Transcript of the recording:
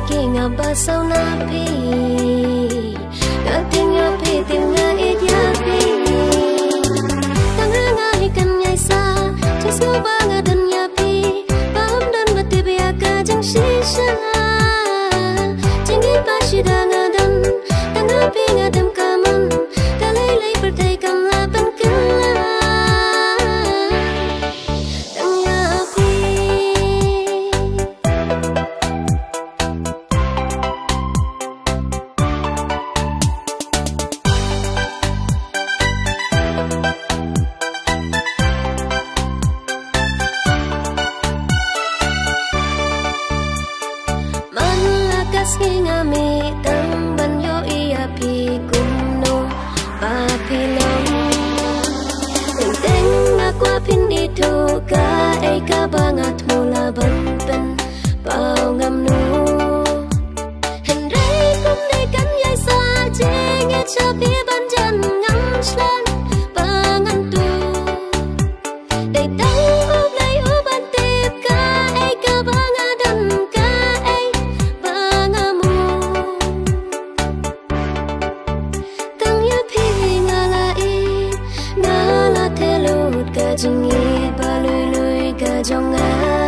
kia ngà ba sau na pi ngà tiếng ngà ít ya pi tang ngà hi kan nhai sa chỉ số ba ngà đơn ya pi bám đơn mà tiêu bia cả chẳng xí xa chẳng nghĩ ba chỉ đã ngà đơn tang ngà pi ngà đâm cả man ta lấy bờ tay cầm la bên kia singa mi tam ban yo ia pi kum no pa pi long teng teng na qua pin đi thu ka ai ka ba ngat mula ban pen bao ngam nu hình rai kum đi kan yai sa che nghe cha pi ban jan ngam slan ba ngam tu dei tang u lai u ban tip ka ai ka ba nga dan ka ai Jingi ba lui lui ka jong a